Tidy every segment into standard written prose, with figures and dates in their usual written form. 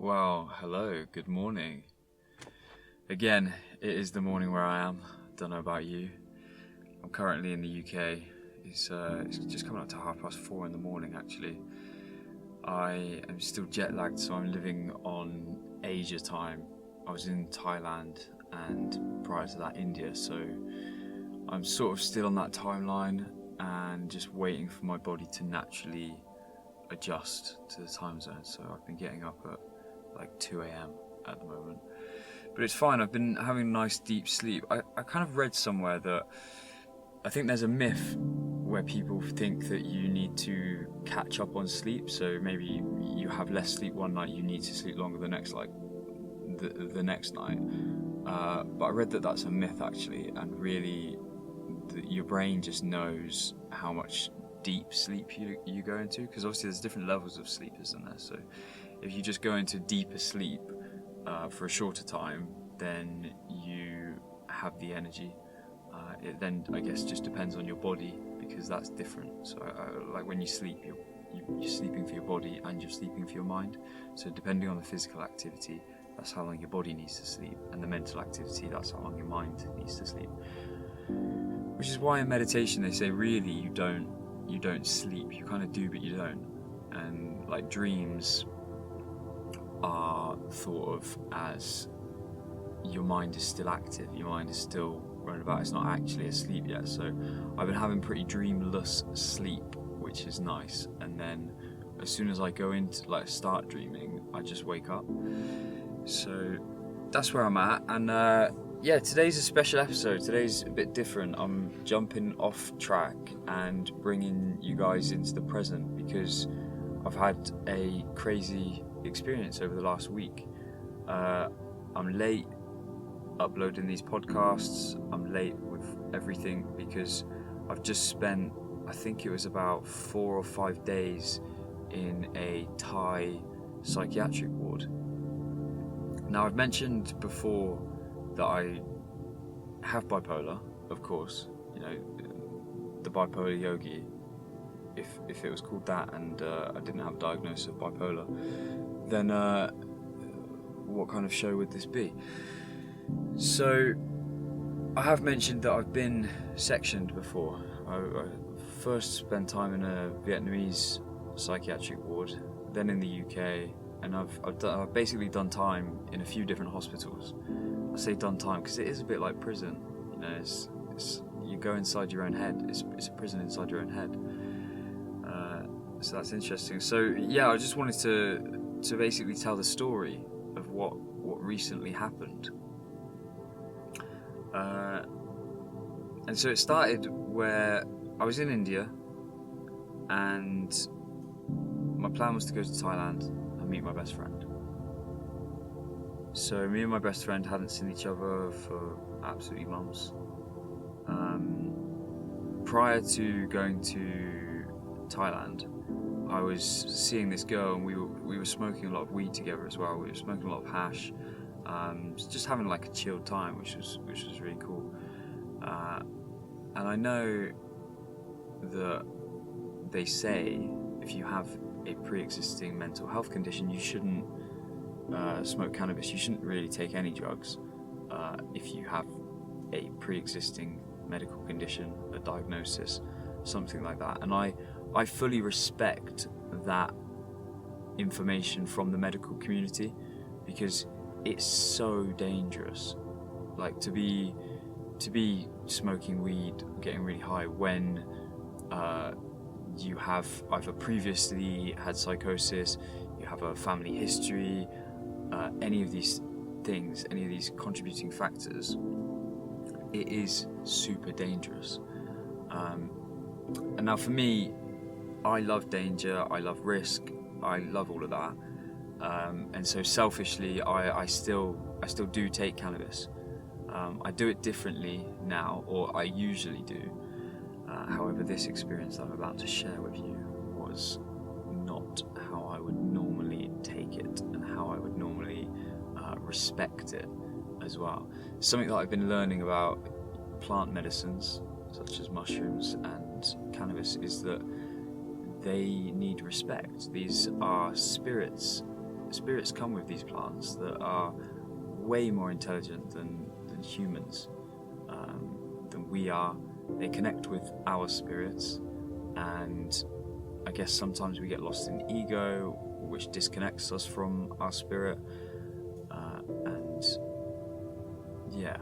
Well, hello, good morning. Again, it is the morning where I am. Don't know about you. I'm currently in the UK. It's just coming up to 4:30 in the morning actually. I am still jet lagged, so I'm living on Asia time. I was in Thailand and prior to that India, so I'm sort of still on that timeline and just waiting for my body to naturally adjust to the time zone. So I've been getting up at like 2 a.m. at the moment, but it's fine. I've been having a nice deep sleep. I kind of read somewhere that I think there's a myth where people think that you need to catch up on sleep, so maybe you have less sleep one night, you need to sleep longer the next the next night, but I read that that's a myth actually, and really your brain just knows how much deep sleep you go into, because obviously there's different levels of sleep, isn't there? So if you just go into deeper sleep for a shorter time, then you have the energy. It then, I guess, just depends on your body, because that's different. So like when you sleep, you're sleeping for your body and you're sleeping for your mind. So depending on the physical activity, that's how long your body needs to sleep, and the mental activity, that's how long your mind needs to sleep. Which is why in meditation they say really you don't sleep. You kind of do, but you don't. And like dreams are thought of as your mind is still active, your mind is still running about, it's not actually asleep yet. So I've been having pretty dreamless sleep, which is nice, and then as soon as I go into start dreaming, I just wake up. So that's where I'm at, and yeah, today's a special episode. Today's a bit different. I'm jumping off track and bringing you guys into the present, because I've had a crazy experience over the last week. I'm late uploading these podcasts. I'm late with everything because I've just spent, I think it was about 4 or 5 days in a Thai psychiatric ward. Now, I've mentioned before that I have bipolar, of course, you know, the Bipolar Yogi, if it was called that, and I didn't have a diagnosis of bipolar, then what kind of show would this be? So I have mentioned that I've been sectioned before. I first spent time in a Vietnamese psychiatric ward, then in the UK, and I've basically done time in a few different hospitals. I say done time because it is a bit like prison, you know. It's you go inside your own head. It's a prison inside your own head. So that's interesting. So yeah, I just wanted to basically tell the story of what recently happened. And so it started where I was in India, and my plan was to go to Thailand and meet my best friend. So me and my best friend hadn't seen each other for absolutely months. Prior to going to Thailand, I was seeing this girl, and we were smoking a lot of weed together as well. We were smoking a lot of hash, just having like a chilled time, which was really cool. And I know that they say if you have a pre-existing mental health condition, you shouldn't smoke cannabis. You shouldn't really take any drugs if you have a pre-existing medical condition, a diagnosis, something like that. And I fully respect that information from the medical community, because it's so dangerous. Like to be smoking weed, getting really high when you have either previously had psychosis, you have a family history, any of these things, any of these contributing factors, it is super dangerous. And now for me, I love danger, I love risk, I love all of that. And so selfishly, I still do take cannabis. I do it differently now, or I usually do. However, this experience that I'm about to share with you was not how I would normally take it, and how I would normally respect it as well. Something that I've been learning about plant medicines, such as mushrooms and cannabis, is that they need respect. These are spirits spirits come with these plants that are way more intelligent than humans, than we are. They connect with our spirits, and I guess sometimes we get lost in ego, which disconnects us from our spirit, and yeah.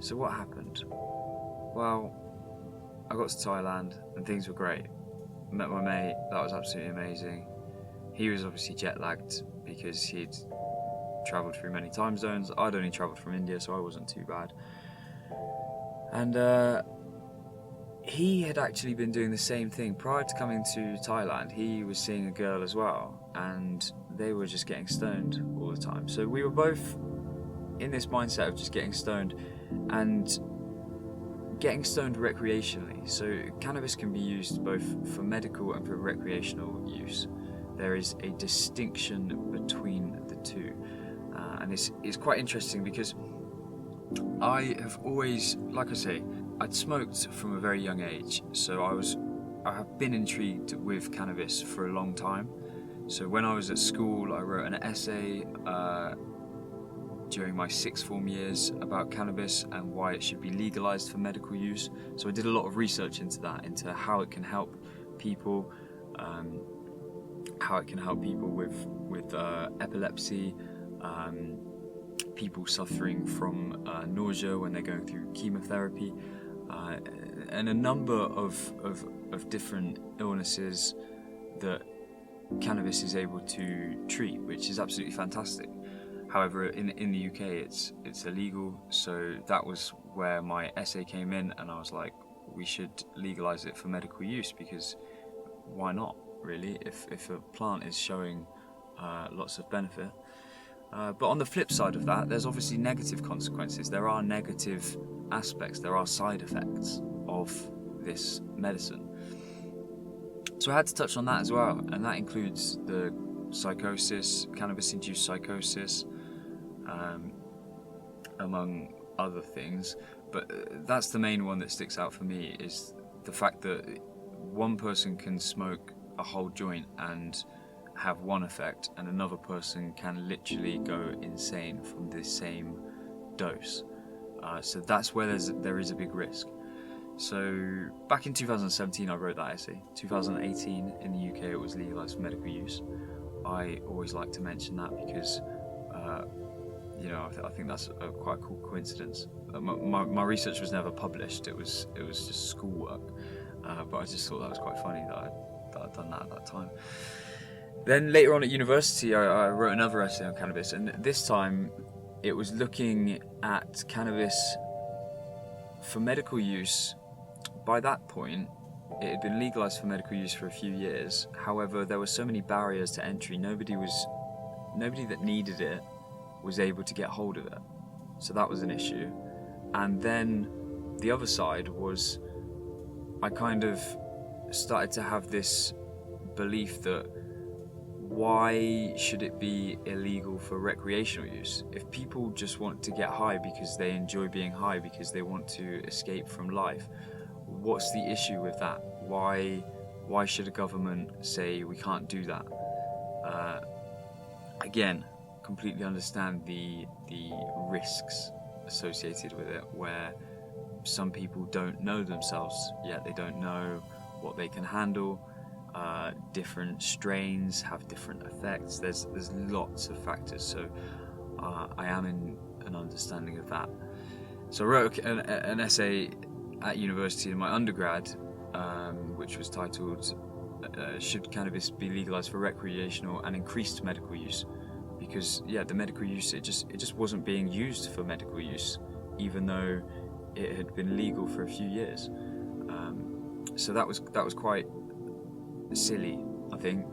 So what happened? Well, I got to Thailand and things were great. Met my mate, that was absolutely amazing. He was obviously jet lagged because he'd travelled through many time zones. I'd only travelled from India, so I wasn't too bad. And he had actually been doing the same thing prior to coming to Thailand. He was seeing a girl as well, and they were just getting stoned all the time. So we were both in this mindset of just getting stoned, and getting stoned recreationally. So cannabis can be used both for medical and for recreational use. There is a distinction between the two, and it's quite interesting because I have always, like I say, I'd smoked from a very young age, so I have been intrigued with cannabis for a long time. So when I was at school, I wrote an essay during my sixth form years about cannabis and why it should be legalized for medical use. So I did a lot of research into that, into how it can help people, with epilepsy, people suffering from nausea when they're going through chemotherapy, and a number of different illnesses that cannabis is able to treat, which is absolutely fantastic. However, in the UK it's illegal, so that was where my essay came in, and I was like, we should legalize it for medical use, because why not, really, if a plant is showing lots of benefit. But on the flip side of that, there's obviously negative consequences. There are negative aspects, there are side effects of this medicine. So I had to touch on that as well, and that includes the psychosis, cannabis-induced psychosis, among other things. But that's the main one that sticks out for me, is the fact that one person can smoke a whole joint and have one effect, and another person can literally go insane from the same dose. So that's where there is a big risk. So back in 2017 I wrote that essay. 2018 in the UK it was legalised for medical use. I always like to mention that because I think that's quite a cool coincidence. My research was never published, it was just schoolwork, but I just thought that was quite funny that I'd done that at that time. Then later on at university I wrote another essay on cannabis, and this time it was looking at cannabis for medical use. By that point it had been legalised for medical use for a few years. However, there were so many barriers to entry. Nobody that needed it was able to get hold of it. So that was an issue. And then the other side was, I kind of started to have this belief that why should it be illegal for recreational use? If people just want to get high because they enjoy being high, because they want to escape from life, what's the issue with that? Why should a government say we can't do that? Again, completely understand the risks associated with it, where some people don't know themselves yet. They don't know what they can handle. Different strains have different effects. There's lots of factors. So I am in an understanding of that. So I wrote an essay at university in my undergrad, which was titled "Should Cannabis Be Legalized for Recreational and Increased Medical Use?" Because the medical use, it just wasn't being used for medical use, even though it had been legal for a few years. So that was quite silly, I think.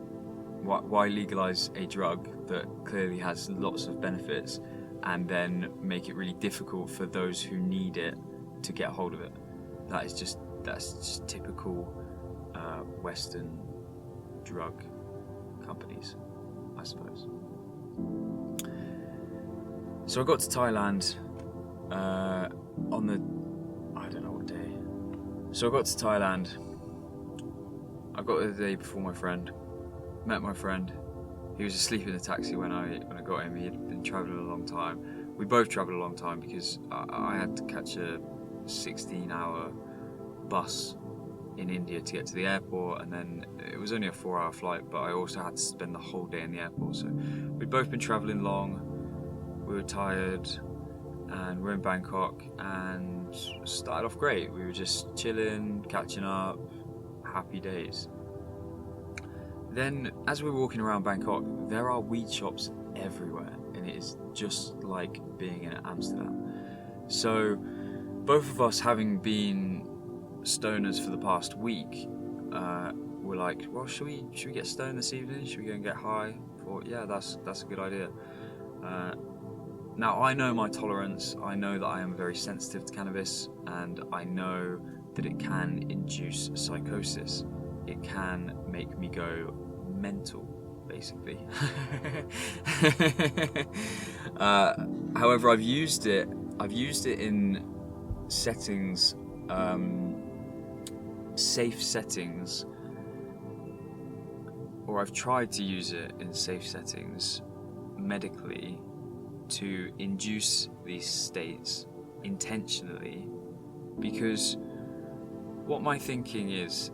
Why legalize a drug that clearly has lots of benefits and then make it really difficult for those who need it to get hold of it? That's just typical Western drug companies, I suppose. So I got to Thailand on the, I don't know what day. So I got to Thailand. I got there the day before my friend, met my friend. He was asleep in the taxi when I got him. He had been travelling a long time. We both travelled a long time because I had to catch a 16-hour bus in India to get to the airport, and then it was only a 4-hour flight, but I also had to spend the whole day in the airport. So we'd both been travelling long, we were tired, and we're in Bangkok, and started off great. We were just chilling, catching up, happy days. Then, as we were walking around Bangkok, there are weed shops everywhere, and it is just like being in Amsterdam. So, both of us, having been stoners for the past week, were like, well, should we get stoned this evening? Should we go and get high? Thought, yeah, that's a good idea. Now, I know my tolerance. I know that I am very sensitive to cannabis, and I know that it can induce psychosis. It can make me go mental, basically. However, I've used it in settings, safe settings, or I've tried to use it in safe settings medically to induce these states intentionally, because what my thinking is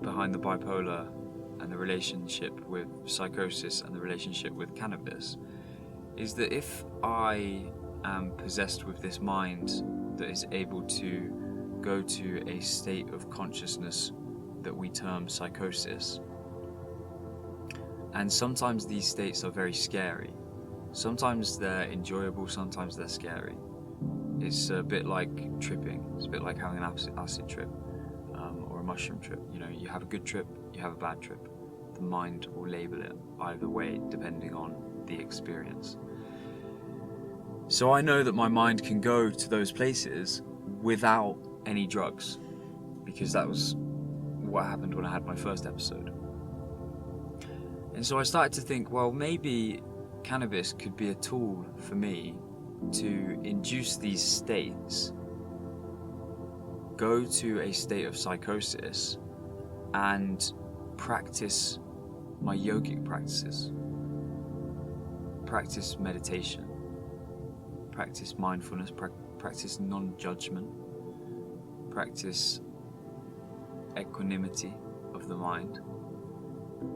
behind the bipolar and the relationship with psychosis and the relationship with cannabis is that if I am possessed with this mind that is able to go to a state of consciousness that we term psychosis, and sometimes these states are very scary, sometimes they're enjoyable, sometimes they're scary. It's a bit like tripping. It's a bit like having an acid trip, or a mushroom trip. You know, you have a good trip, you have a bad trip. The mind will label it either way depending on the experience. So I know that my mind can go to those places without any drugs, because that was what happened when I had my first episode. And so I started to think, well, maybe cannabis could be a tool for me to induce these states, go to a state of psychosis, and practice my yogic practices, practice meditation, practice mindfulness, practice non-judgment, practice equanimity of the mind,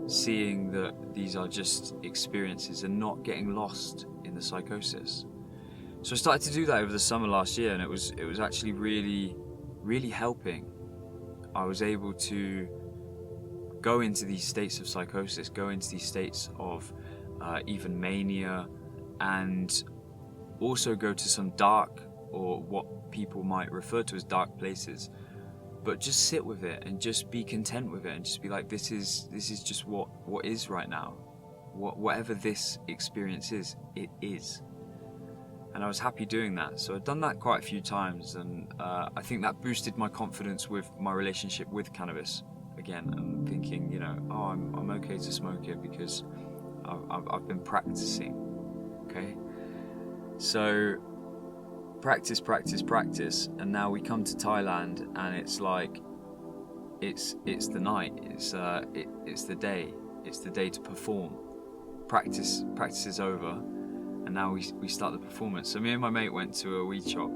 seeing that these are just experiences and not getting lost in the psychosis. So I started to do that over the summer last year, and it was actually really helping. I was able to go into these states of psychosis, go into these states of even mania, and also go to some dark, or what people might refer to as dark places, but just sit with it and just be content with it and just be like, this is just what is right now. Whatever this experience is, it is. And I was happy doing that. So I'd done that quite a few times, and I think that boosted my confidence with my relationship with cannabis again, and thinking, you know, oh, I'm okay to smoke it because I've been practicing. Okay, so practice, and now we come to Thailand, and it's like it's the night, it's the day to perform. Practice is over, and now we start the performance. So me and my mate went to a weed shop,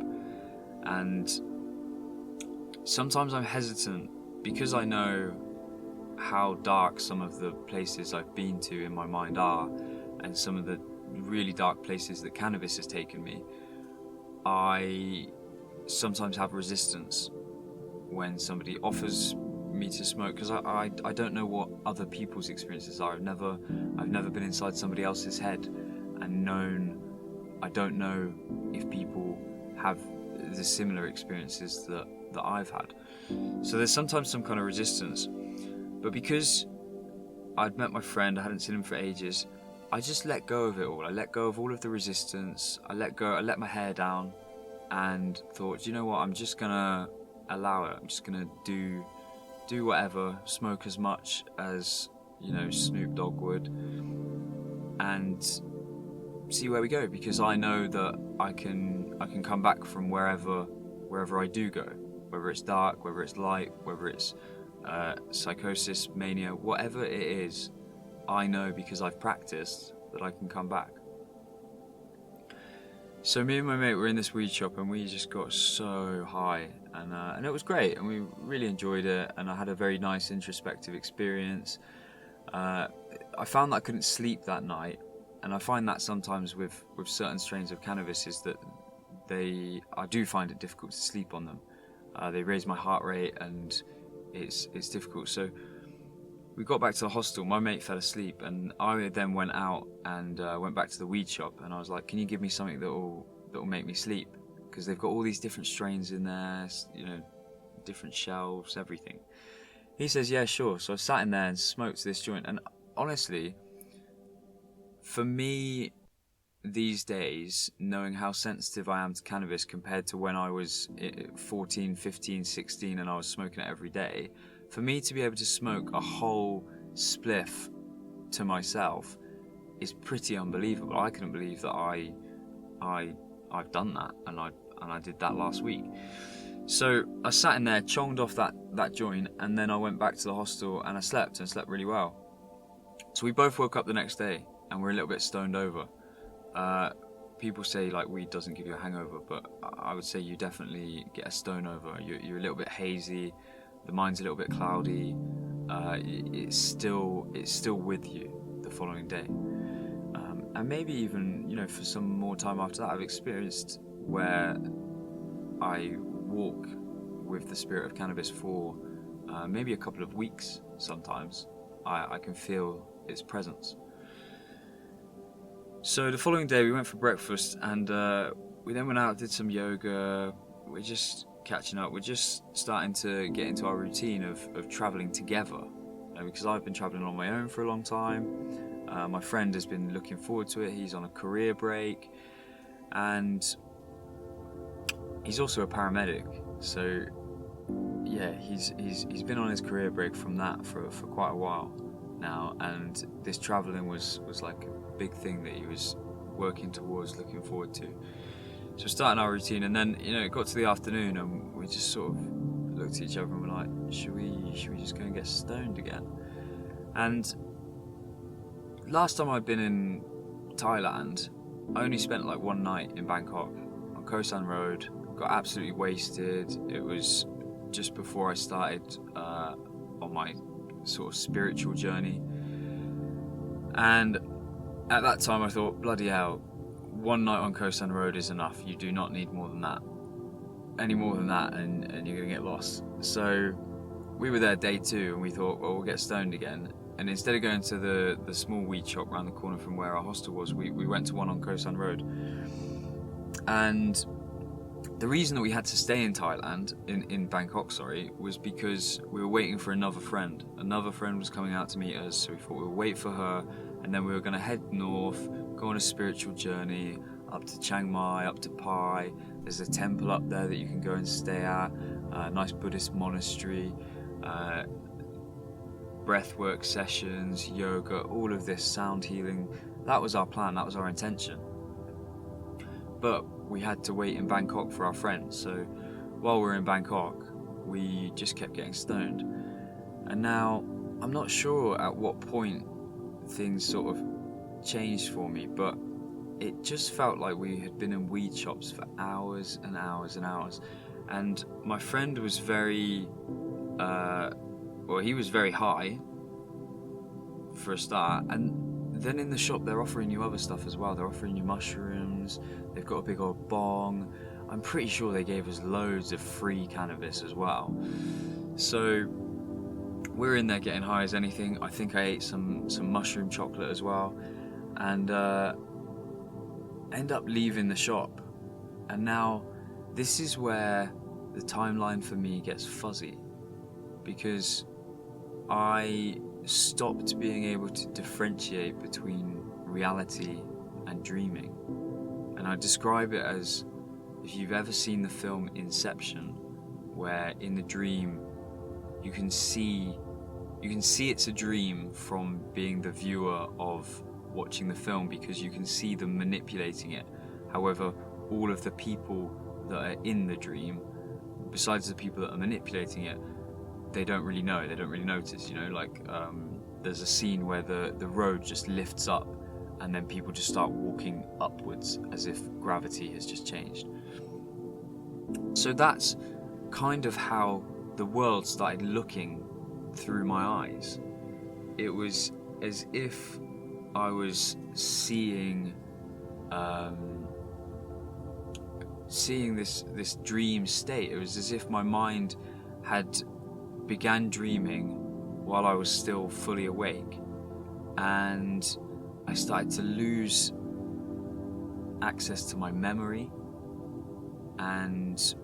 and sometimes I'm hesitant because I know how dark some of the places I've been to in my mind are, and some of the really dark places that cannabis has taken me. I sometimes have resistance when somebody offers me to smoke, because I don't know what other people's experiences are. I've never been inside somebody else's head and known. I don't know if people have the similar experiences that I've had. So there's sometimes some kind of resistance. But because I'd met my friend, I hadn't seen him for ages, I just let go of it all. I let go of all of the resistance. I let my hair down, and thought, you know what, I'm just gonna allow it. I'm just gonna do whatever, smoke as much as, you know, Snoop Dogg would, and see where we go, because I know that I can come back from wherever I do go, whether it's dark, whether it's light, whether it's psychosis, mania, whatever it is, I know because I've practiced that I can come back. So me and my mate were in this weed shop and we just got so high, and it was great, and we really enjoyed it, and I had a very nice introspective experience. I found that I couldn't sleep that night, and I find that sometimes with certain strains of cannabis is that I do find it difficult to sleep on them. They raise my heart rate and it's difficult. So we got back to the hostel, my mate fell asleep, and I then went out and went back to the weed shop, and I was like, can you give me something that will make me sleep? Because they've got all these different strains in there, you know, different shelves, everything. He says, yeah, sure. So I sat in there and smoked this joint, and honestly, for me these days, knowing how sensitive I am to cannabis compared to when I was 14, 15, 16 and I was smoking it every day, for me to be able to smoke a whole spliff to myself is pretty unbelievable. I couldn't believe that I've done that, and I did that last week. So I sat in there, chonged off that joint, and then I went back to the hostel and I slept really well. So we both woke up the next day and we're a little bit stoned over. People say like weed doesn't give you a hangover, but I would say you definitely get a stone over. You're a little bit hazy, the mind's a little bit cloudy. It's still with you the following day, and maybe even, you know, for some more time after that. I've experienced where I walk with the spirit of cannabis for maybe a couple of weeks. Sometimes I can feel its presence. So the following day we went for breakfast, and we then went out, did some yoga. We're just catching up. We're just starting to get into our routine of travelling together, because I've been travelling on my own for a long time. My friend has been looking forward to it. He's on a career break, and he's also a paramedic. So yeah, he's been on his career break from that for quite a while now, and this travelling was like a big thing that he was working towards, looking forward to. So starting our routine, and then, you know, it got to the afternoon and we just sort of looked at each other and were like, should we just go and get stoned again? And last time I'd been in Thailand, I only spent like one night in Bangkok on Koh San Road, got absolutely wasted. It was just before I started on my sort of spiritual journey, and at that time I thought, bloody hell, one night on Koh San Road is enough. You do not need more than that. Any more than that and you're going to get lost. So we were there day 2 and we thought, well, we'll get stoned again. And instead of going to the small weed shop around the corner from where our hostel was, we went to one on Koh San Road. And the reason that we had to stay in Thailand, in Bangkok, was because we were waiting for another friend. Another friend was coming out to meet us, so we thought we would wait for her, and then we were going to head north, go on a spiritual journey, up to Chiang Mai, up to Pai. There's a temple up there that you can go and stay at, a nice Buddhist monastery, breathwork sessions, yoga, all of this, sound healing. That was our plan, that was our intention. But we had to wait in Bangkok for our friends, so while we were in Bangkok, we just kept getting stoned. And now, I'm not sure at what point things sort of changed for me, but it just felt like we had been in weed shops for hours and hours and hours. And my friend was very, he was very high, for a start, and then in the shop they're offering you other stuff as well. They're offering you mushrooms, they've got a big old bong. I'm pretty sure they gave us loads of free cannabis as well. So we're in there getting high as anything. I think I ate some mushroom chocolate as well, and end up leaving the shop. And now this is where the timeline for me gets fuzzy, because I stopped being able to differentiate between reality and dreaming. And I describe it as, if you've ever seen the film Inception, where in the dream you can see it's a dream from being the viewer of watching the film, because you can see them manipulating it. However, all of the people that are in the dream, besides the people that are manipulating it, they don't really know, they don't really notice, you know, like there's a scene where the road just lifts up and then people just start walking upwards as if gravity has just changed. So that's kind of how the world started looking through my eyes. It was as if I was seeing this dream state. It was as if my mind had began dreaming while I was still fully awake, and I started to lose access to my memory, and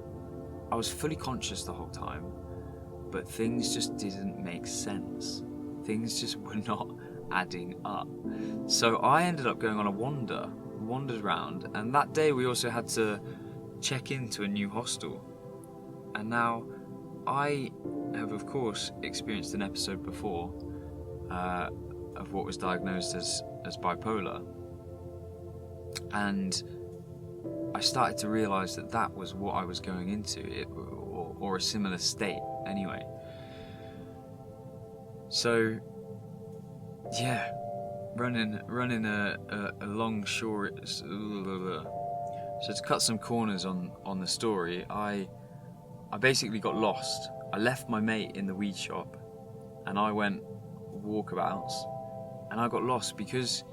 I was fully conscious the whole time, but things just didn't make sense. Things just were not adding up. So I ended up going on a wandered around, and that day we also had to check into a new hostel. And now I have, of course, experienced an episode before of what was diagnosed as bipolar, and I started to realise that was what I was going into, or a similar state anyway. So yeah, running a long short. So to cut some corners on the story, I basically got lost. I left my mate in the weed shop, and I went walkabouts, and I got lost because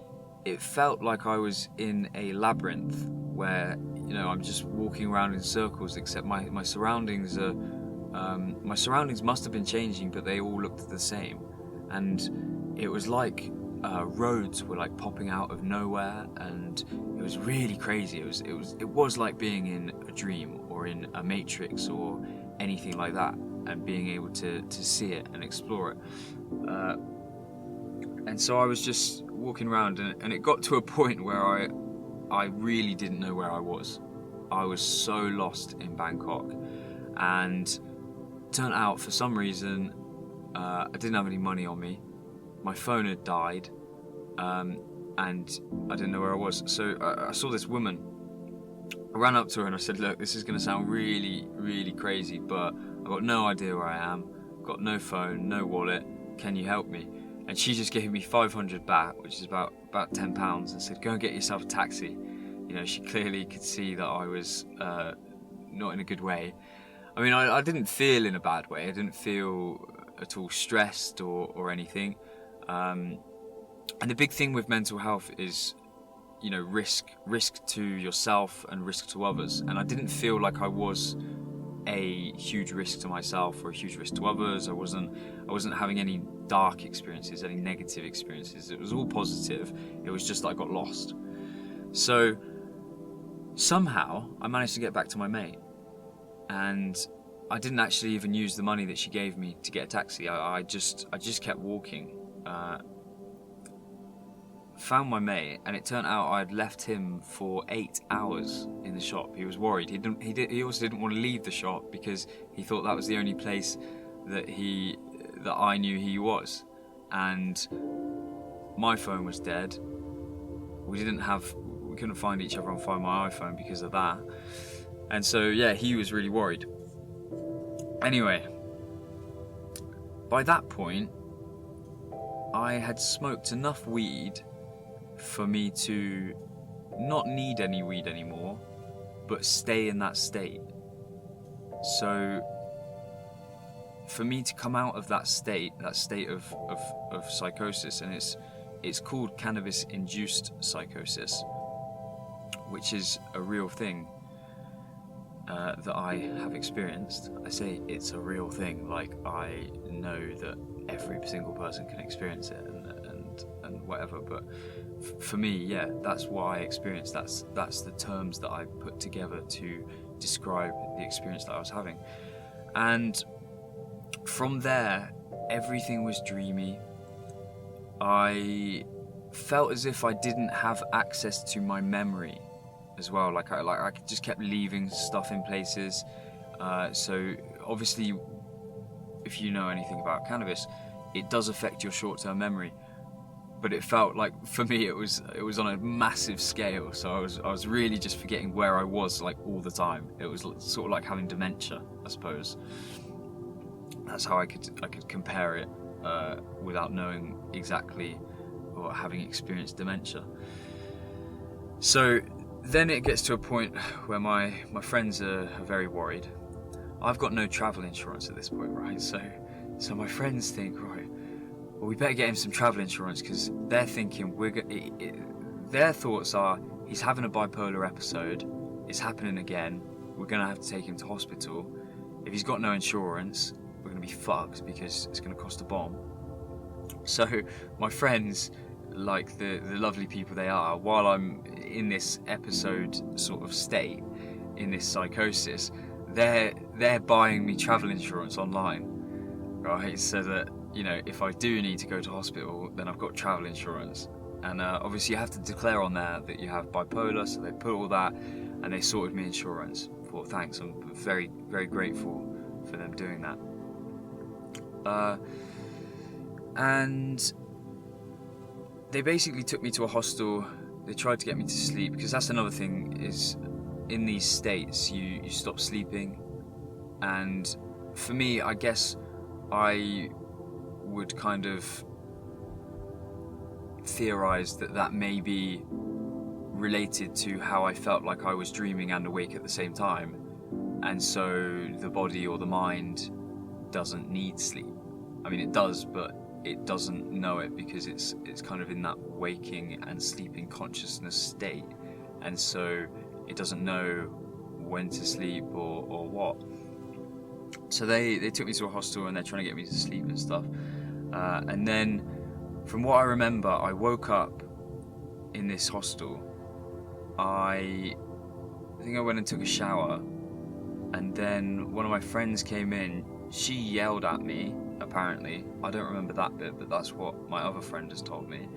it felt like I was in a labyrinth where, you know, I'm just walking around in circles, except my surroundings are my surroundings must have been changing, but they all looked the same, and it was like roads were like popping out of nowhere, and it was really crazy. It was like being in a dream or in a Matrix or anything like that, and being able to see it and explore it. And so I was just walking around, and it got to a point where I really didn't know where I was. I was so lost in Bangkok, and turned out for some reason I didn't have any money on me. My phone had died, and I didn't know where I was. So I saw this woman. I ran up to her and I said, "Look, this is going to sound really, really crazy, but I've got no idea where I am. Got no phone, no wallet. Can you help me?" And she just gave me 500 baht, which is about £10, and said, "Go and get yourself a taxi." You know, she clearly could see that I was not in a good way. I mean, I didn't feel in a bad way. I didn't feel at all stressed or anything. And the big thing with mental health is, you know, risk to yourself and risk to others. And I didn't feel like I was a huge risk to myself or a huge risk to others. I wasn't having any dark experiences, any negative experiences. It was all positive. It was just that I got lost. So somehow I managed to get back to my mate, and I didn't actually even use the money that she gave me to get a taxi. I just kept walking. Found my mate, and it turned out I had left him for 8 hours in the shop. He was worried. He also didn't want to leave the shop because he thought that was the only place that I knew he was. And my phone was dead. We couldn't find each other on Find My iPhone because of that. And so yeah, he was really worried. Anyway, by that point, I had smoked enough weed for me to not need any weed anymore, but stay in that state. So for me to come out of that state of psychosis, and it's called Cannabis Induced Psychosis, which is a real thing that I have experienced. I say it's a real thing, like I know that every single person can experience it and whatever, but for me, yeah, that's what I experienced. That's the terms that I put together to describe the experience that I was having. And from there, everything was dreamy. I felt as if I didn't have access to my memory as well. Like I just kept leaving stuff in places. So obviously, if you know anything about cannabis, it does affect your short-term memory. But it felt like, for me, it was on a massive scale. So I was really just forgetting where I was, like, all the time. It was sort of like having dementia, I suppose. That's how I could compare it. without knowing exactly or having experienced dementia. So then it gets to a point where my friends are very worried. I've got no travel insurance at this point, right? So my friends think, right, well, we better get him some travel insurance, because they're thinking their thoughts are, he's having a bipolar episode, it's happening again, we're going to have to take him to hospital. If he's got no insurance, we're going to be fucked because it's going to cost a bomb. So my friends, like the lovely people they are, while I'm in this episode sort of state, in this psychosis, they're buying me travel insurance online, right? So that, you know, if I do need to go to hospital, then I've got travel insurance. And obviously you have to declare on there that you have bipolar, so they put all that, and they sorted me insurance. Well, thanks, I'm very, very grateful for them doing that. And they basically took me to a hostel. They tried to get me to sleep, because that's another thing, is in these states you stop sleeping. And for me, I guess I would kind of theorize that may be related to how I felt like I was dreaming and awake at the same time, and so the body or the mind doesn't need sleep. I mean, it does, but it doesn't know it, because it's kind of in that waking and sleeping consciousness state, and so it doesn't know when to sleep or what. So they took me to a hostel, and they're trying to get me to sleep and stuff. And then, from what I remember, I woke up in this hostel. I think I went and took a shower, and then one of my friends came in. She yelled at me, apparently. I don't remember that bit, but that's what my other friend has told me.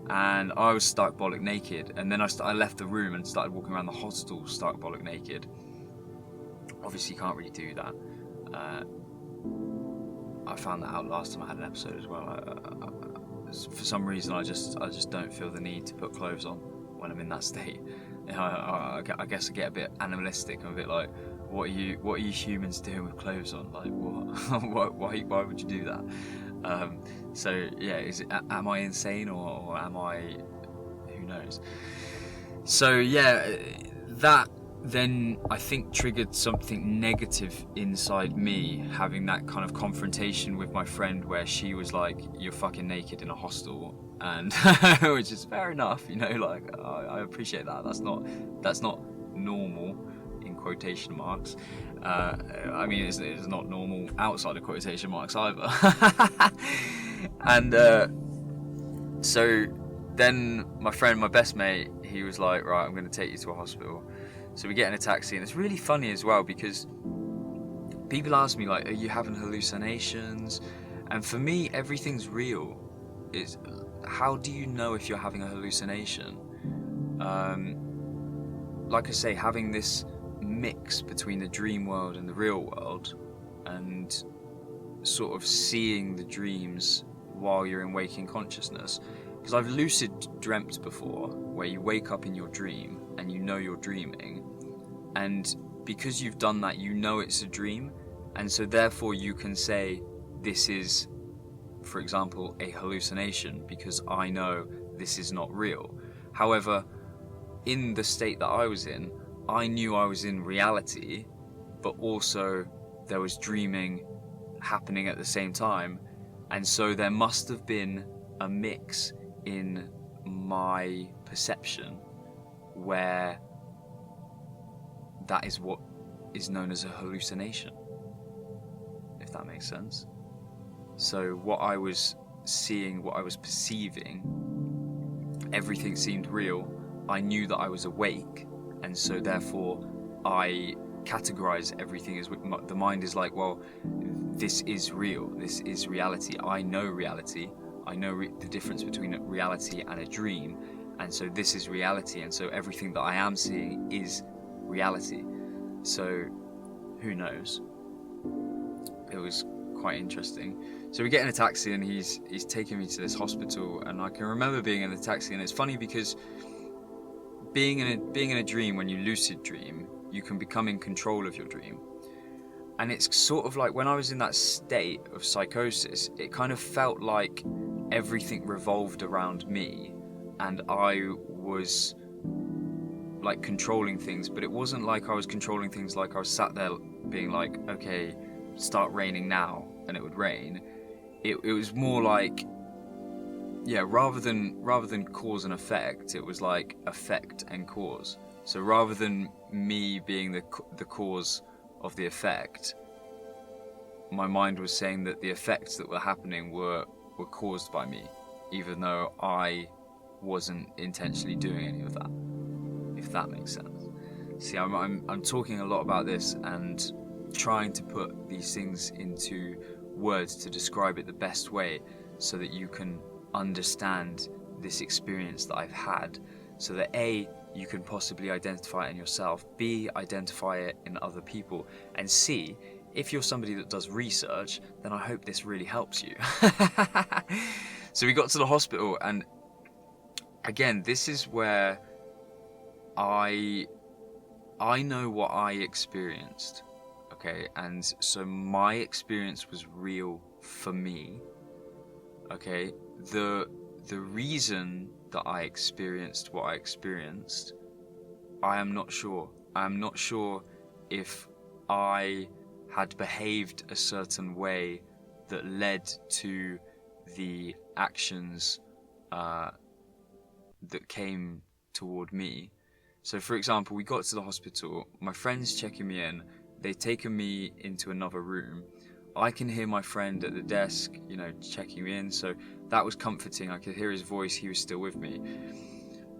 And I was stark bollock naked, and then I left the room and started walking around the hostel stark bollock naked. Obviously you can't really do that. I found that out last time I had an episode as well. For some reason I just don't feel the need to put clothes on when I'm in that state. I guess I get a bit animalistic. I'm a bit like, what are you humans doing with clothes on? Like, what? why would you do that? So yeah, am I insane or am I? Who knows? So yeah, that then I think triggered something negative inside me, having that kind of confrontation with my friend where she was like, "You're fucking naked in a hostel," and which is fair enough, you know. Like I appreciate that. That's not normal, in quotation marks. I mean, it's not normal outside of quotation marks either. And so then my best mate, he was like, right, I'm going to take you to a hospital. So we get in a taxi, and it's really funny as well, because people ask me, like, are you having hallucinations? And for me, everything's real. How do you know if you're having a hallucination? Like I say, having this mix between the dream world and the real world, and sort of seeing the dreams while you're in waking consciousness. Because I've lucid dreamt before, where you wake up in your dream and you know you're dreaming, and because you've done that, you know it's a dream, and so therefore you can say this is, for example, a hallucination, because I know this is not real. However, in the state that I was in, I knew I was in reality, but also there was dreaming happening at the same time, and so there must have been a mix in my perception where that is what is known as a hallucination, if that makes sense. So what I was seeing, what I was perceiving, everything seemed real. I knew that I was awake, and so therefore I categorize everything as, the mind is like, well, this is real, this is reality, I know reality, I know the difference between a reality and a dream, and so this is reality, and so everything that I am seeing is reality. So who knows? It was quite interesting. So we get in a taxi, and he's taking me to this hospital, and I can remember being in the taxi, and it's funny because being in a dream, when you lucid dream, you can become in control of your dream. And it's sort of like when I was in that state of psychosis, it kind of felt like everything revolved around me and I was like controlling things, but it wasn't like I was controlling things like I was sat there being like, okay, start raining now, and it would rain. It was more like, yeah, rather than cause and effect, it was like effect and cause. So rather than me being the cause of the effect, my mind was saying that the effects that were happening were caused by me, even though I wasn't intentionally doing any of that, if that makes sense. See, I'm talking a lot about this and trying to put these things into words to describe it the best way so that you can understand this experience that I've had, so that A, you can possibly identify it in yourself, B, identify it in other people, and C, if you're somebody that does research, then I hope this really helps you. So we got to the hospital, and again, this is where I know what I experienced, okay? And so my experience was real for me, okay? The reason that I experienced what I experienced, I am not sure. I am not sure if I had behaved a certain way that led to the actions that came toward me. So for example, we got to the hospital, my friend's checking me in, they've taken me into another room. I can hear my friend at the desk, you know, checking me in, so that was comforting. I could hear his voice, he was still with me.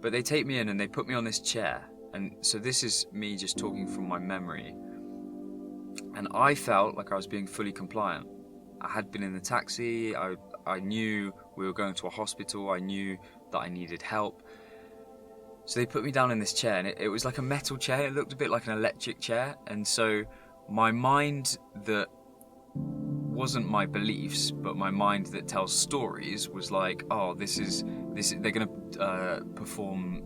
But they take me in and they put me on this chair, and so this is me just talking from my memory. And I felt like I was being fully compliant. I had been in the taxi, I knew we were going to a hospital, I knew that I needed help. So they put me down in this chair, and it was like a metal chair, it looked a bit like an electric chair, and so my mind that wasn't my beliefs, but my mind that tells stories was like, oh, this is they're going to perform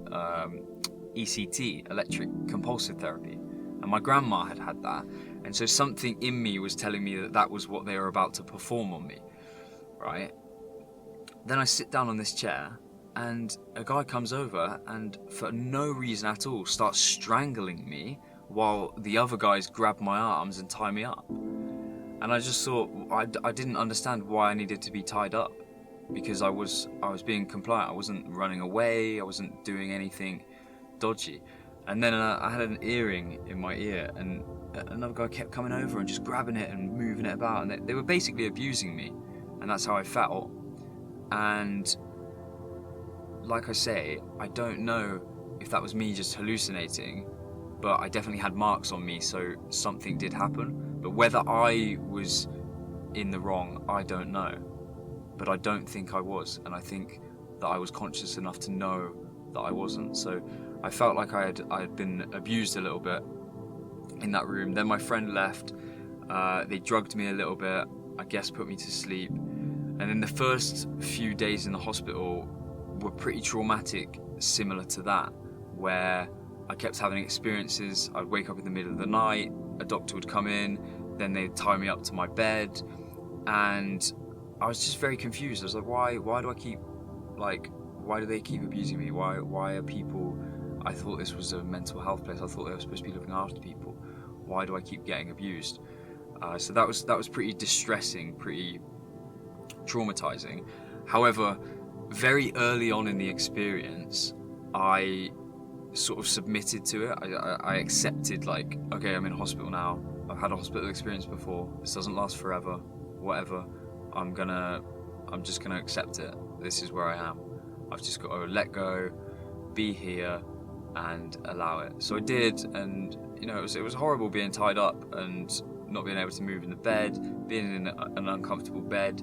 ECT, electric compulsive therapy, and my grandma had that, and so something in me was telling me that was what they were about to perform on me, right? Then I sit down on this chair, and a guy comes over and for no reason at all starts strangling me while the other guys grab my arms and tie me up. And I just thought, I didn't understand why I needed to be tied up, because I was being compliant. I wasn't running away, I wasn't doing anything dodgy. And then I had an earring in my ear, and another guy kept coming over and just grabbing it and moving it about, and they were basically abusing me, and that's how I felt. And like I say, I don't know if that was me just hallucinating, but I definitely had marks on me, so something did happen. But whether I was in the wrong, I don't know. But I don't think I was, and I think that I was conscious enough to know that I wasn't. So I felt like I had been abused a little bit in that room. Then my friend left, they drugged me a little bit, I guess put me to sleep. And then the first few days in the hospital were pretty traumatic, similar to that, where I kept having experiences. I'd wake up in the middle of the night, a doctor would come in, then they'd tie me up to my bed, and I was just very confused. I was like, why do they keep abusing me? Why are people, I thought this was a mental health place, I thought they were supposed to be looking after people. Why do I keep getting abused? So that was pretty distressing, pretty traumatizing. However, very early on in the experience, I sort of submitted to it. I accepted, like, okay, I'm in hospital now, I've had a hospital experience before, this doesn't last forever, whatever, I'm just gonna accept it. This is where I am. I've just got to let go, be here, and allow it. So I did, and you know, it was horrible being tied up and not being able to move in the bed, being in an uncomfortable bed,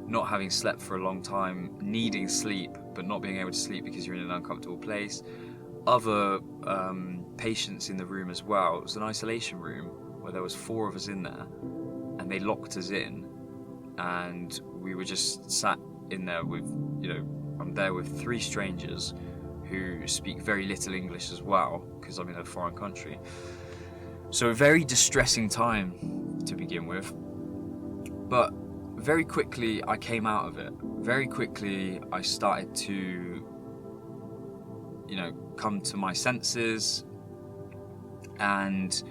not having slept for a long time, needing sleep but not being able to sleep because you're in an uncomfortable place. Other patients in the room as well. It was an isolation room where there was 4 of us in there, and they locked us in, and we were just sat in there with, you know, I'm there with 3 strangers who speak very little English as well, because I'm in a foreign country. So a very distressing time to begin with. But very quickly I came out of it. Very quickly I started to, come to my senses, and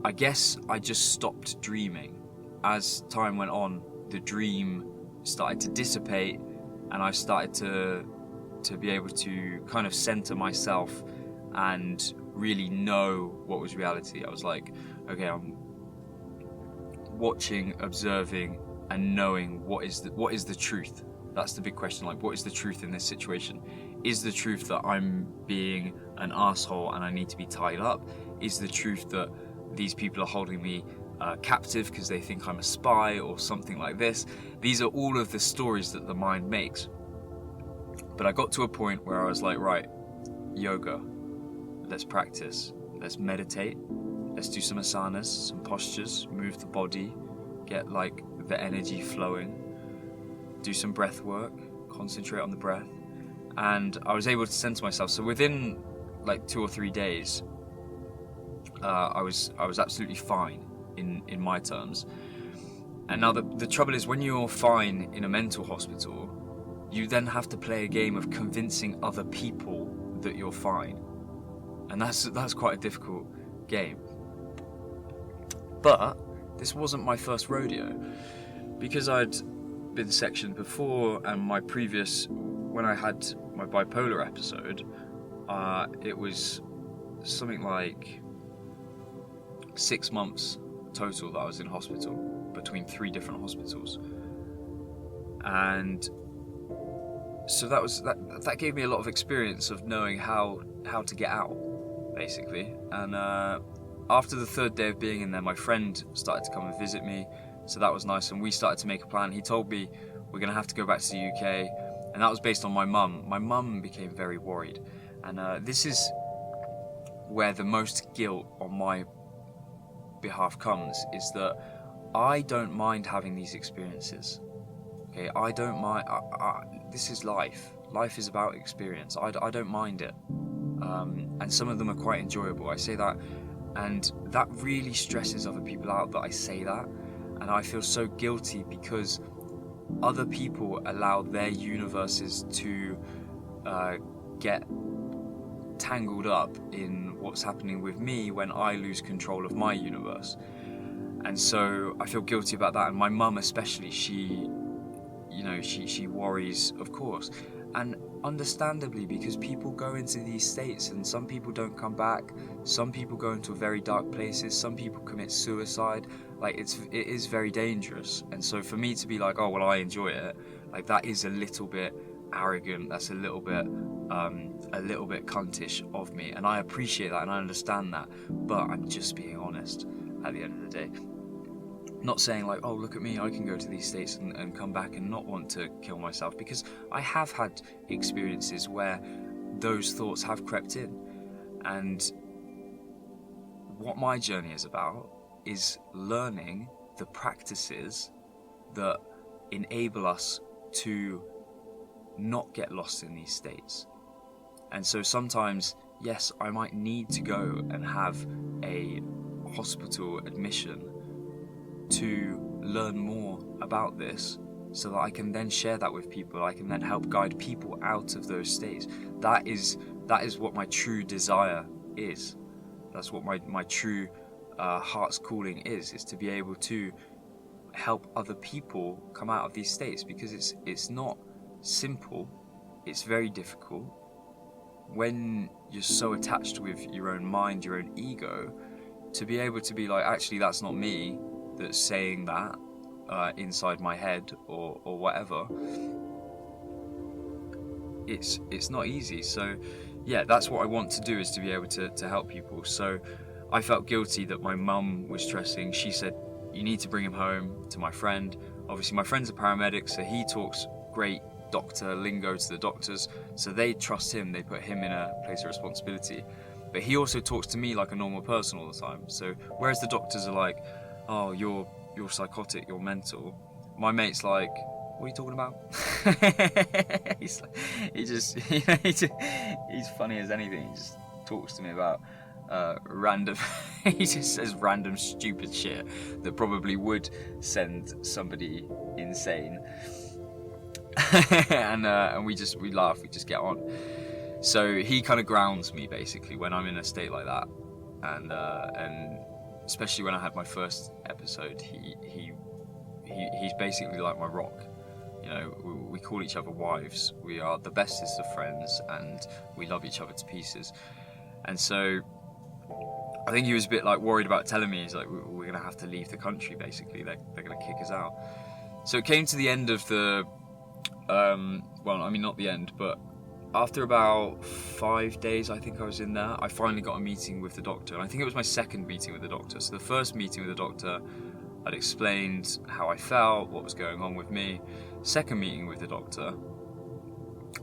I guess I just stopped dreaming. As time went on, the dream started to dissipate, and I started to be able to kind of center myself and really know what was reality. I was like, okay, I'm watching, observing, and knowing what is the truth. That's the big question. Like, what is the truth in this situation? Is the truth that I'm being an asshole and I need to be tied up? Is the truth that these people are holding me captive because they think I'm a spy or something like this? These are all of the stories that the mind makes. But I got to a point where I was like, right, yoga, let's practice, let's meditate, let's do some asanas, some postures, move the body, get like the energy flowing, do some breath work, concentrate on the breath. And I was able to center myself. So within like 2 or 3 days, I was absolutely fine in my terms. And now the trouble is, when you're fine in a mental hospital, you then have to play a game of convincing other people that you're fine. And that's quite a difficult game. But this wasn't my first rodeo, because I'd been sectioned before, and when I had my bipolar episode, it was something like 6 months total that I was in hospital, between 3 different hospitals. And so that gave me a lot of experience of knowing how to get out, basically. And after the 3rd day of being in there, my friend started to come and visit me, so that was nice, and we started to make a plan. He told me we're going to have to go back to the UK, and that was based on my mum. My mum became very worried, and this is where the most guilt on my behalf comes, is that I don't mind having these experiences. Okay, I don't mind. This is life. Life is about experience. I don't mind it, and some of them are quite enjoyable. I say that, and that really stresses other people out that I say that, and I feel so guilty because other people allow their universes to get tangled up in what's happening with me when I lose control of my universe. And so I feel guilty about that. And my mum especially, she worries, of course, and understandably, because people go into these states and some people don't come back, some people go into very dark places, some people commit suicide. Like, it is very dangerous. And so for me to be like, oh well, I enjoy it, like, that is a little bit arrogant, that's a little bit cuntish of me, and I appreciate that and I understand that, but I'm just being honest at the end of the day. Not saying like, oh, look at me, I can go to these states and come back and not want to kill myself, because I have had experiences where those thoughts have crept in. And what my journey is about is learning the practices that enable us to not get lost in these states. And so sometimes, yes, I might need to go and have a hospital admission to learn more about this, so that I can then share that with people. I can then help guide people out of those states. That is what my true desire is. That's what my true heart's calling is to be able to help other people come out of these states, because it's not simple, it's very difficult. When you're so attached with your own mind, your own ego, to be able to be like, actually, that's not me that's saying that inside my head or whatever, it's not easy. So yeah, that's what I want to do, is to be able to help people. So I felt guilty that my mum was stressing. She said, you need to bring him home to my friend. Obviously my friend's a paramedic, so he talks great doctor lingo to the doctors, so they trust him, they put him in a place of responsibility. But he also talks to me like a normal person all the time. So whereas the doctors are like, oh, you're psychotic, you're mental, my mate's like, what are you talking about? He's funny as anything. He just talks to me about random he just says random stupid shit that probably would send somebody insane. and we laugh, we just get on. So he kind of grounds me basically when I'm in a state like that, and especially when I had my first episode, he's basically like my rock. You know, we call each other wives. We are the bestest of friends, and we love each other to pieces. And so I think he was a bit like worried about telling me. He's like, we're gonna have to leave the country. Basically, they're gonna kick us out. So it came to the end of the, well, I mean not the end, but after about 5 days, I think I was in there, I finally got a meeting with the doctor. And I think it was my second meeting with the doctor. So the first meeting with the doctor, I'd explained how I felt, what was going on with me. Second meeting with the doctor,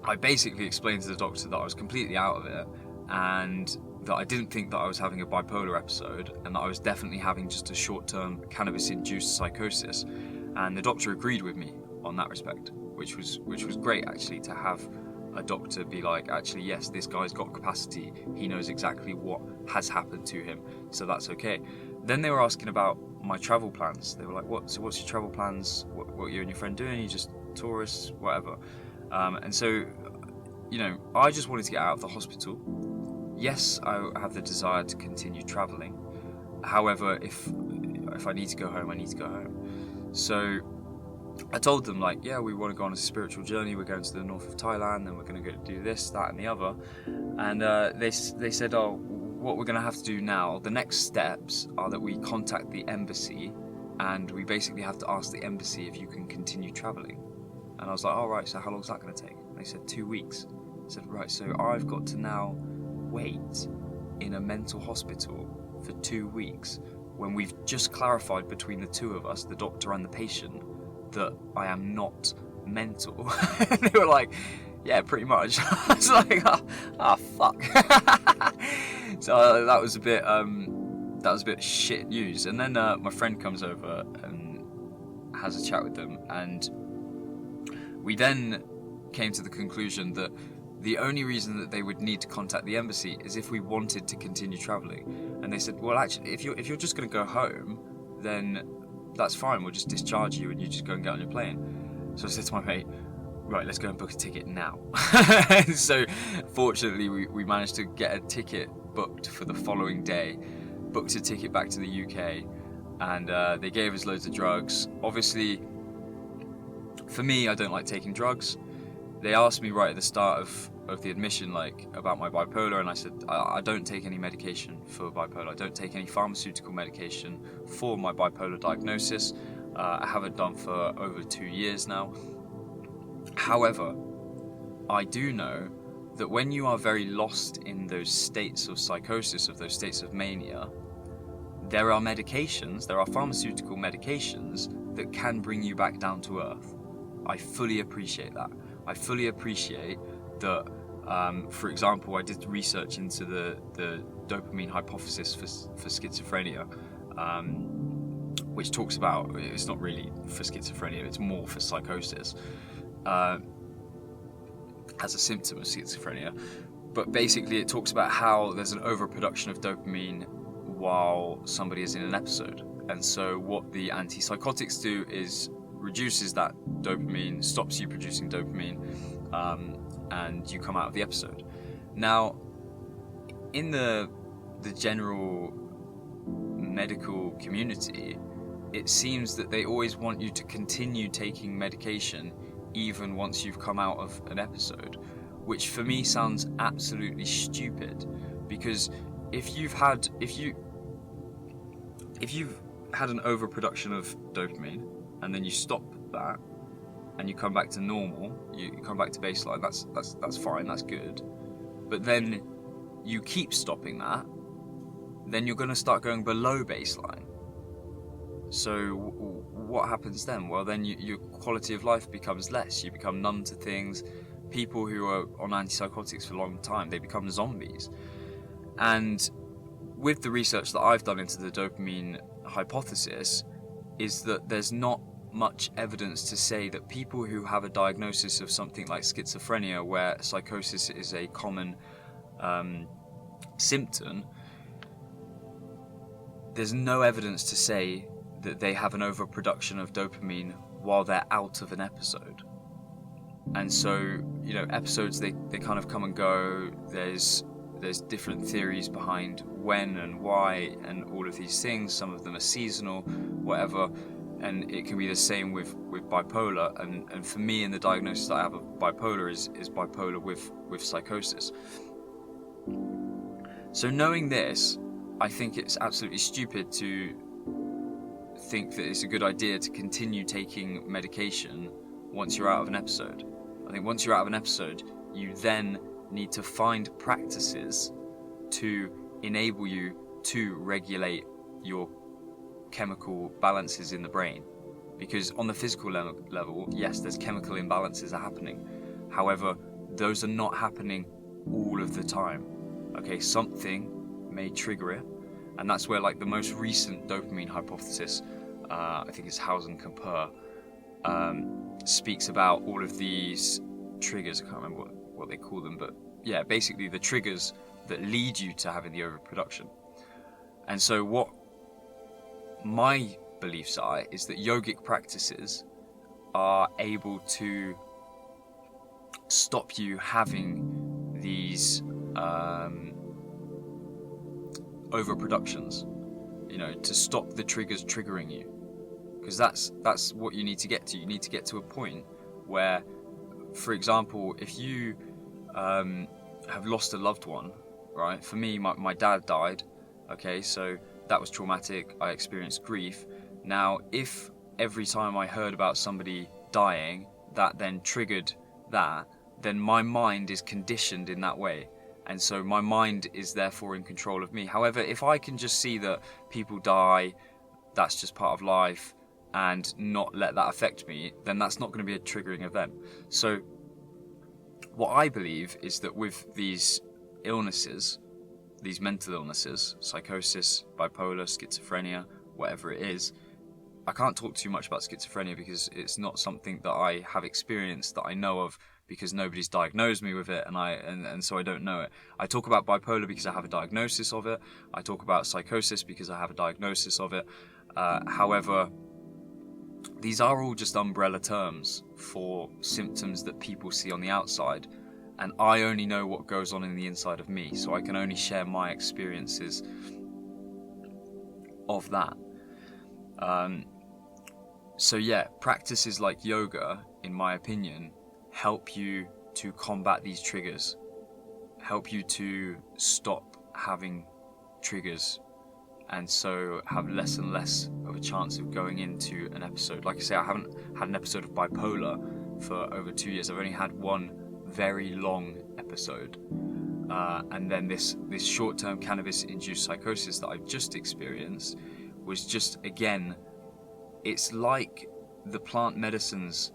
I basically explained to the doctor that I was completely out of it, and that I didn't think that I was having a bipolar episode, and that I was definitely having just a short-term cannabis-induced psychosis. And the doctor agreed with me on that respect, which was great actually, to have a doctor be like, actually, yes, this guy's got capacity, he knows exactly what has happened to him, so that's okay. Then they were asking about my travel plans. They were like, what's your travel plans? What you and your friend doing? You just tourists, whatever. And so, you know, I just wanted to get out of the hospital. Yes, I have the desire to continue traveling. However, if I need to go home, I need to go home. So I told them, like, yeah, we want to go on a spiritual journey. We're going to the north of Thailand, and we're going to go do this, that, and the other. And they said, oh, what we're going to have to do now, the next steps are that we contact the embassy, and we basically have to ask the embassy if you can continue traveling. And I was like, all right, so how long is that going to take? And they said 2 weeks. I said, right, so I've got to now wait in a mental hospital for 2 weeks when we've just clarified between the two of us, the doctor and the patient, that I am not mental. And they were like, yeah, pretty much. I was like, fuck. So that was a bit shit news. And then my friend comes over and has a chat with them, and we then came to the conclusion that the only reason that they would need to contact the embassy is if we wanted to continue traveling. And they said, well, actually, if you're just going to go home, then that's fine, we'll just discharge you and you just go and get on your plane. So I said to my mate, right, let's go and book a ticket now. And so fortunately we managed to get a ticket booked for the following day, booked a ticket back to the UK, and they gave us loads of drugs. Obviously, for me, I don't like taking drugs. They asked me right at the start of the admission, like, about my bipolar, and I said I don't take any medication for bipolar. I don't take any pharmaceutical medication for my bipolar diagnosis. I haven't done for over 2 years now. However, I do know that when you are very lost in those states of psychosis, of those states of mania, there are medications, there are pharmaceutical medications that can bring you back down to earth. I fully appreciate that. I fully appreciate that, for example, I did research into the dopamine hypothesis for schizophrenia, which talks about, it's not really for schizophrenia, it's more for psychosis, as a symptom of schizophrenia. But basically it talks about how there's an overproduction of dopamine while somebody is in an episode. And so what the antipsychotics do is reduces that dopamine, stops you producing dopamine, and you come out of the episode. Now, in the general medical community, it seems that they always want you to continue taking medication even once you've come out of an episode, which for me sounds absolutely stupid, because if you've had an overproduction of dopamine and then you stop that and you come back to normal, you come back to baseline, that's fine, that's good. But then you keep stopping that, then you're going to start going below baseline. So what happens then? Well, then your quality of life becomes less. You become numb to things. People who are on antipsychotics for a long time, they become zombies. And with the research that I've done into the dopamine hypothesis, is that there's not much evidence to say that people who have a diagnosis of something like schizophrenia, where psychosis is a common symptom, there's no evidence to say that they have an overproduction of dopamine while they're out of an episode. And so, episodes, they kind of come and go. There's different theories behind when and why and all of these things. Some of them are seasonal, whatever. And it can be the same with bipolar. And for me, in the diagnosis that I have of bipolar is bipolar with psychosis. So knowing this, I think it's absolutely stupid to think that it's a good idea to continue taking medication once you're out of an episode. I think once you're out of an episode, you then need to find practices to enable you to regulate your chemical balances in the brain. Because on the physical level, yes, there's chemical imbalances are happening. However, those are not happening all of the time. Okay, something may trigger it, and that's where like the most recent dopamine hypothesis, I think it's Hausen-Camper, speaks about all of these triggers. I can't remember what they call them, but yeah, basically the triggers that lead you to having the overproduction. And so what my beliefs are is that yogic practices are able to stop you having these overproductions, to stop the triggers triggering you, because that's what you need to get to. You need to get to a point where, for example, if you have lost a loved one, right? For me, my dad died, okay, so that was traumatic. I experienced grief. Now, if every time I heard about somebody dying, that then triggered that, then my mind is conditioned in that way. And so my mind is therefore in control of me. However, if I can just see that people die, that's just part of life, and not let that affect me, then that's not going to be a triggering event. So what I believe is that with these illnesses, these mental illnesses, psychosis, bipolar, schizophrenia, whatever it is, I can't talk too much about schizophrenia because it's not something that I have experienced, that I know of, because nobody's diagnosed me with it, and so I don't know it. I talk about bipolar because I have a diagnosis of it. I talk about psychosis because I have a diagnosis of it. However, these are all just umbrella terms for symptoms that people see on the outside, and I only know what goes on in the inside of me, so I can only share my experiences of that. So yeah, practices like yoga, in my opinion, help you to combat these triggers, help you to stop having triggers, and so have less and less of a chance of going into an episode. Like I say, I haven't had an episode of bipolar for over 2 years. I've only had one very long episode, and then this short-term cannabis-induced psychosis that I've just experienced was just, again, it's like the plant medicines.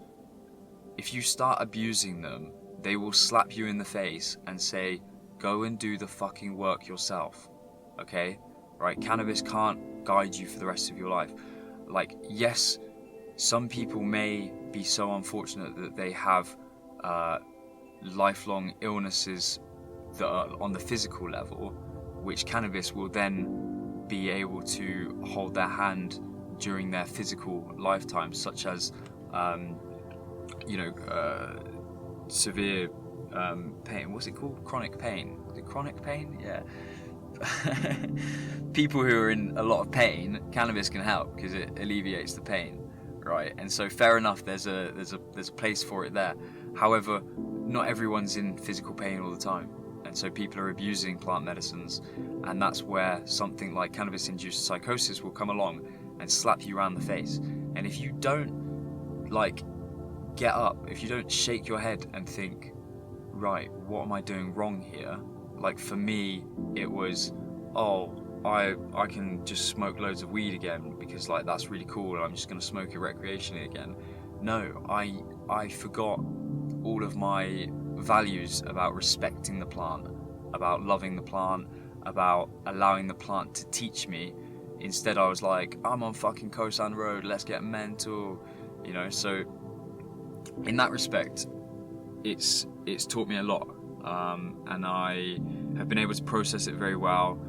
If you start abusing them, they will slap you in the face and say, go and do the fucking work yourself, okay? Right? Cannabis can't guide you for the rest of your life. Like, yes, some people may be so unfortunate that they have lifelong illnesses that are on the physical level, which cannabis will then be able to hold their hand during their physical lifetime, such as severe pain. What's it called? Chronic pain. Is it chronic pain? Yeah. People who are in a lot of pain, cannabis can help because it alleviates the pain, right? And so, fair enough. There's a place for it there. However, not everyone's in physical pain all the time, and so people are abusing plant medicines, and that's where something like cannabis-induced psychosis will come along and slap you around the face. And if you don't get up, if you don't shake your head and think, right, what am I doing wrong here? Like for me, it was, I can just smoke loads of weed again because like that's really cool and I'm just going to smoke it recreationally again. No, I forgot all of my values about respecting the plant, about loving the plant, about allowing the plant to teach me. Instead, I was like, I'm on fucking Kosan Road, let's get mental, so in that respect, it's taught me a lot, and I have been able to process it very well.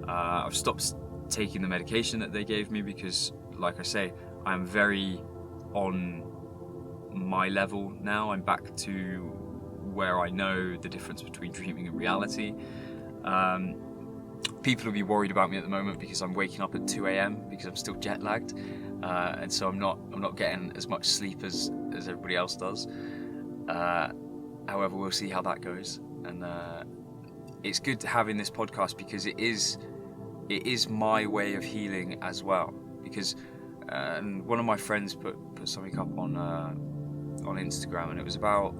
I've stopped taking the medication that they gave me, because, like I say, I'm very on my level now. I'm back to where I know the difference between dreaming and reality. People will be worried about me at the moment because I'm waking up at 2 a.m. because I'm still jet lagged, and so I'm not getting as much sleep as everybody else does. However, we'll see how that goes, and it's good having this podcast because it is my way of healing as well. Because and one of my friends put something up on Instagram, and it was about,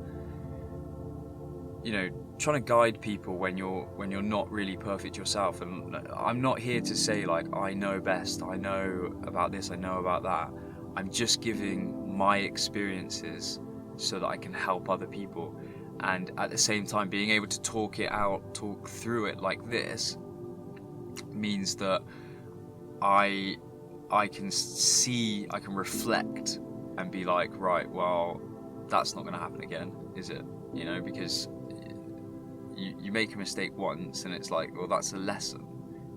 you know, trying to guide people when you're not really perfect yourself. And I'm not here to say like I know best, I know about this, I know about that. I'm just giving my experiences so that I can help other people, and at the same time being able to talk through it like this means that I can see, I can reflect and be like, right, well, that's not going to happen again, is it? You know, because you make a mistake once and it's like, well, that's a lesson.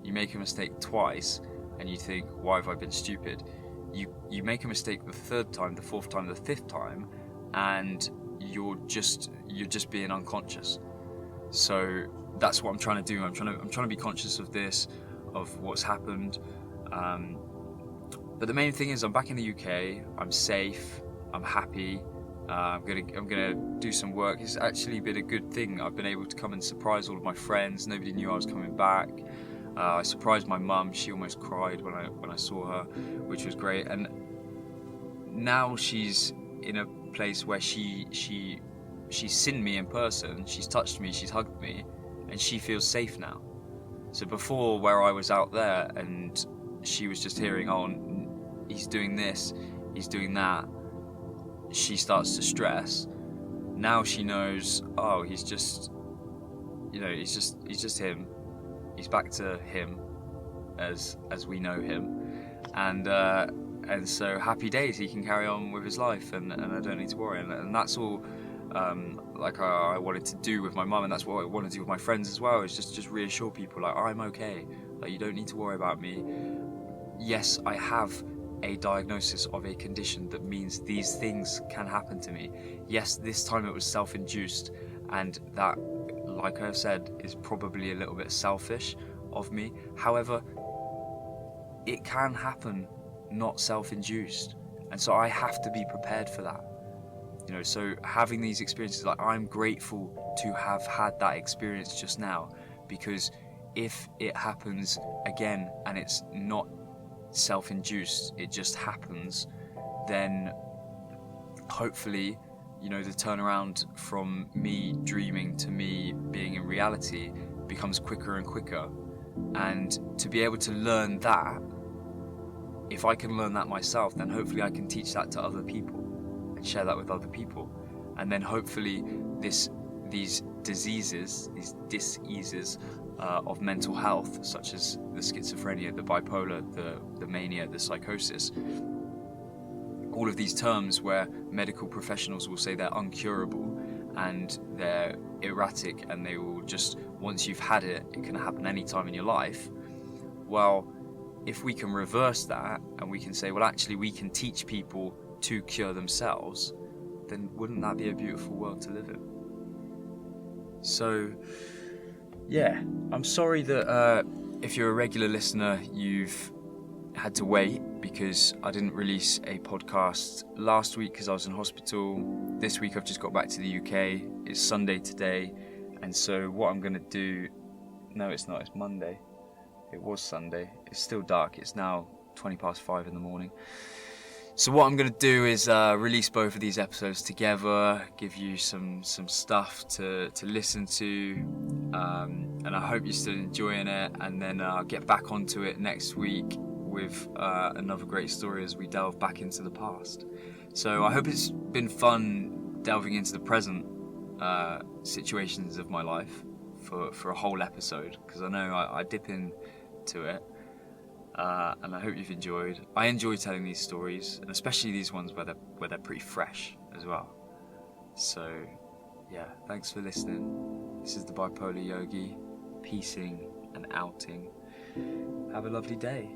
You make a mistake twice and you think, why have I been stupid? You make a mistake the third time, the fourth time, the fifth time, and you're just being unconscious. So that's what I'm trying to do. I'm trying to be conscious of this, of what's happened. But the main thing is I'm back in the UK. I'm safe. I'm happy. I'm gonna do some work. It's actually been a good thing. I've been able to come and surprise all of my friends. Nobody knew I was coming back. I surprised my mum. She almost cried when I saw her, which was great. And now she's in a place where she's seen me in person. She's touched me. She's hugged me, and she feels safe now. So before, where I was out there and she was just hearing, oh, he's doing this, he's doing that, she starts to stress. Now she knows, oh, he's just him. He's back to him as we know him, and so happy days. He can carry on with his life, and I don't need to worry. And that's all. Like I wanted to do with my mum, and that's what I want to do with my friends as well. Is just reassure people, like, I'm okay. Like, you don't need to worry about me. Yes, I have a diagnosis of a condition that means these things can happen to me. Yes, this time it was self-induced, and that, like I said, is probably a little bit selfish of me. However, it can happen not self-induced, and so I have to be prepared for that. You know, so having these experiences, like, I'm grateful to have had that experience just now, because if it happens again and it's not self-induced, it just happens, then hopefully, you know, the turnaround from me dreaming to me being in reality becomes quicker and quicker. And to be able to learn that, if I can learn that myself, then hopefully I can teach that to other people and share that with other people. And then hopefully these diseases, these dis-eases of mental health, such as the schizophrenia, the bipolar, the mania, the psychosis, all of these terms where medical professionals will say they're uncurable and they're erratic, and they will just, once you've had it, it can happen any time in your life. Well, if we can reverse that and we can say, well, actually we can teach people to cure themselves, then wouldn't that be a beautiful world to live in? So yeah, I'm sorry that if you're a regular listener, you've had to wait because I didn't release a podcast last week because I was in hospital. This week I've just got back to the UK. It's Sunday today, and so what I'm going to do... No, it's not, it's Monday. It was Sunday. It's still dark. It's now 5:20 in the morning. So what I'm going to do is release both of these episodes together, give you some stuff to listen to, and I hope you're still enjoying it, and then I'll get back onto it next week with another great story as we delve back into the past. So I hope it's been fun delving into the present situations of my life for a whole episode, because I know I dip into it. And I hope you've enjoyed. I enjoy telling these stories, and especially these ones where they're pretty fresh as well. So yeah, thanks for listening. This is the Bipolar Yogi, peacing and outing. have a lovely day.